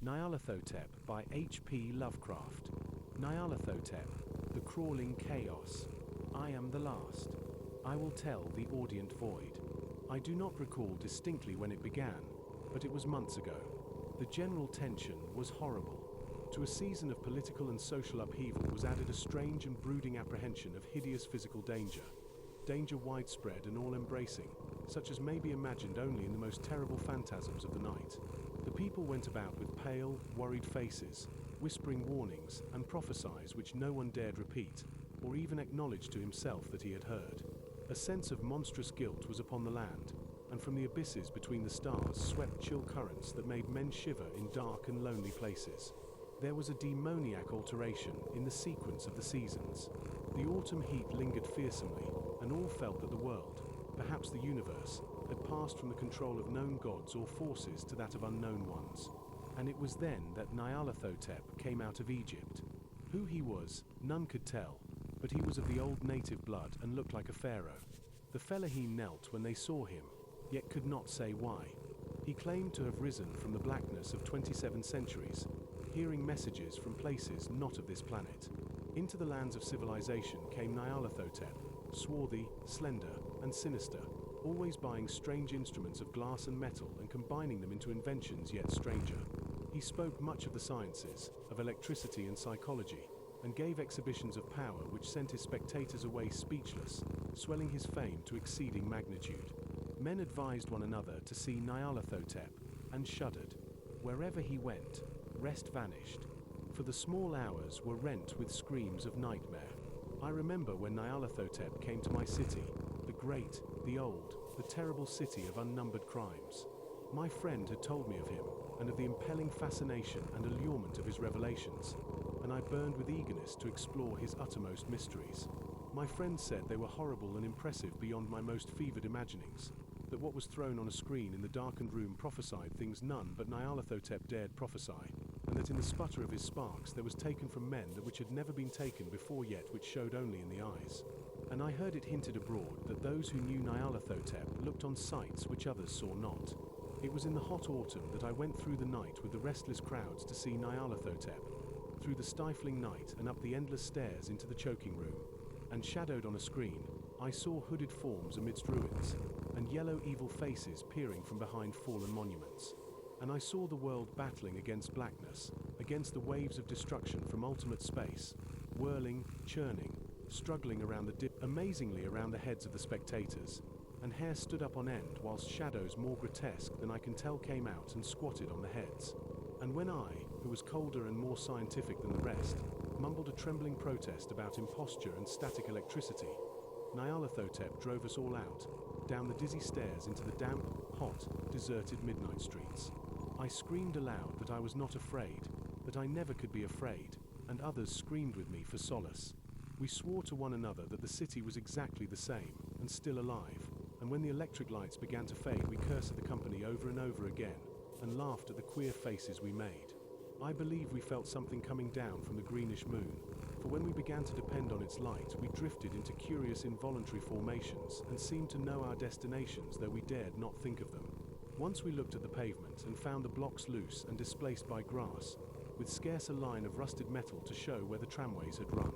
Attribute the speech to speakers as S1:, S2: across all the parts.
S1: Nyarlathotep by H.P. Lovecraft. Nyarlathotep, the crawling chaos. I am the last. I will tell the audient void. I do not recall distinctly when it began, but it was months ago. The general tension was horrible. To a season of political and social upheaval was added a strange and brooding apprehension of hideous physical danger. Danger widespread and all-embracing, such as may be imagined only in the most terrible phantasms of the night. The people went about with pale, worried faces, whispering warnings and prophecies which no one dared repeat, or even acknowledge to himself that he had heard. A sense of monstrous guilt was upon the land, and from the abysses between the stars swept chill currents that made men shiver in dark and lonely places. There was a demoniac alteration in the sequence of the seasons. The autumn heat lingered fearsomely, and all felt that the world, perhaps the universe, had passed from the control of known gods or forces to that of unknown ones. And it was then that Nyarlathotep came out of Egypt. Who he was, none could tell, but he was of the old native blood and looked like a pharaoh. The fellaheen knelt when they saw him, yet could not say why. He claimed to have risen from the blackness of 27 centuries, hearing messages from places not of this planet. Into the lands of civilization came Nyarlathotep, swarthy, slender, and sinister, always buying strange instruments of glass and metal and combining them into inventions yet stranger. He spoke much of the sciences, of electricity and psychology, and gave exhibitions of power which sent his spectators away speechless, swelling his fame to exceeding magnitude. Men advised one another to see Nyarlathotep, and shuddered. Wherever he went, rest vanished, for the small hours were rent with screams of nightmare. I remember when Nyarlathotep came to my city, the great, the old, the terrible city of unnumbered crimes. My friend had told me of him, and of the impelling fascination and allurement of his revelations, and I burned with eagerness to explore his uttermost mysteries. My friend said they were horrible and impressive beyond my most fevered imaginings, that what was thrown on a screen in the darkened room prophesied things none but Nyarlathotep dared prophesy, and that in the sputter of his sparks there was taken from men that which had never been taken before yet which showed only in the eyes. And I heard it hinted abroad that those who knew Nyarlathotep looked on sights which others saw not. It was in the hot autumn that I went through the night with the restless crowds to see Nyarlathotep, through the stifling night and up the endless stairs into the choking room, and shadowed on a screen, I saw hooded forms amidst ruins, and yellow evil faces peering from behind fallen monuments. And I saw the world battling against blackness, against the waves of destruction from ultimate space, whirling, churning, struggling around the amazingly around the heads of the spectators, and hair stood up on end whilst shadows more grotesque than I can tell came out and squatted on the heads. And when I, who was colder and more scientific than the rest, mumbled a trembling protest about imposture and static electricity, Nyarlathotep drove us all out, down the dizzy stairs into the damp, hot, deserted midnight streets. I screamed aloud that I was not afraid, that I never could be afraid, and others screamed with me for solace. We swore to one another that the city was exactly the same, and still alive, and when the electric lights began to fade we cursed the company over and over again, and laughed at the queer faces we made. I believe we felt something coming down from the greenish moon, for when we began to depend on its light we drifted into curious involuntary formations and seemed to know our destinations though we dared not think of them. Once we looked at the pavement and found the blocks loose and displaced by grass, with scarce a line of rusted metal to show where the tramways had run.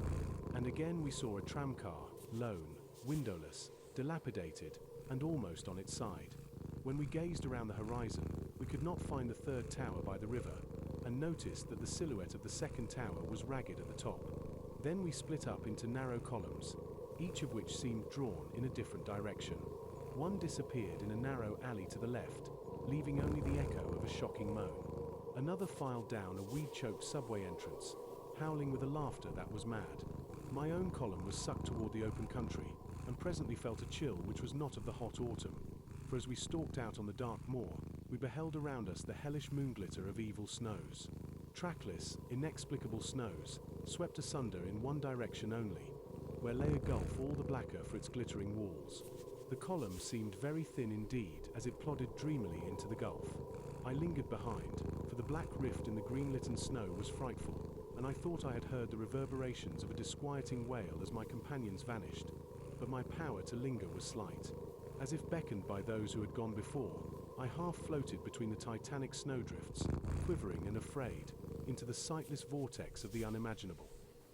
S1: And again we saw a tramcar, lone, windowless, dilapidated, and almost on its side. When we gazed around the horizon, we could not find the third tower by the river, and noticed that the silhouette of the second tower was ragged at the top. Then we split up into narrow columns, each of which seemed drawn in a different direction. One disappeared in a narrow alley to the left, leaving only the echo of a shocking moan. Another filed down a weed-choked subway entrance, howling with a laughter that was mad. My own column was sucked toward the open country, and presently felt a chill which was not of the hot autumn, for as we stalked out on the dark moor, we beheld around us the hellish moonglitter of evil snows. Trackless, inexplicable snows, swept asunder in one direction only, where lay a gulf all the blacker for its glittering walls. The column seemed very thin indeed as it plodded dreamily into the gulf. I lingered behind, for the black rift in the green-litten snow was frightful, and I thought I had heard the reverberations of a disquieting wail as my companions vanished, but my power to linger was slight. As if beckoned by those who had gone before, I half floated between the titanic snowdrifts, quivering and afraid, into the sightless vortex of the unimaginable.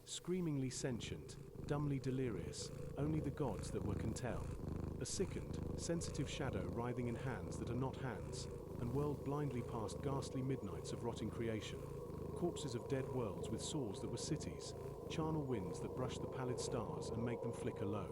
S1: Screamingly sentient, dumbly delirious, only the gods that were can tell. A sickened, sensitive shadow writhing in hands that are not hands, and whirled blindly past ghastly midnights of rotting creation. Corpses of dead worlds with sores that were cities, charnel winds that brush the pallid stars and make them flicker low.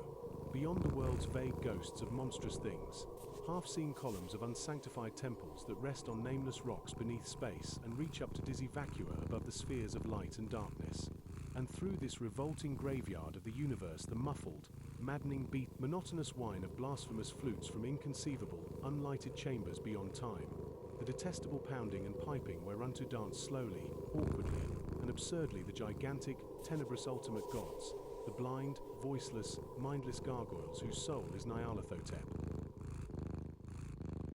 S1: Beyond the world's vague ghosts of monstrous things, half-seen columns of unsanctified temples that rest on nameless rocks beneath space and reach up to dizzy vacua above the spheres of light and darkness. And through this revolting graveyard of the universe, the muffled, maddening beat, monotonous whine of blasphemous flutes from inconceivable, unlighted chambers beyond time. The detestable pounding and piping whereunto dance slowly, awkwardly, and absurdly the gigantic, tenebrous ultimate gods, the blind, voiceless, mindless gargoyles whose soul is Nyarlathotep.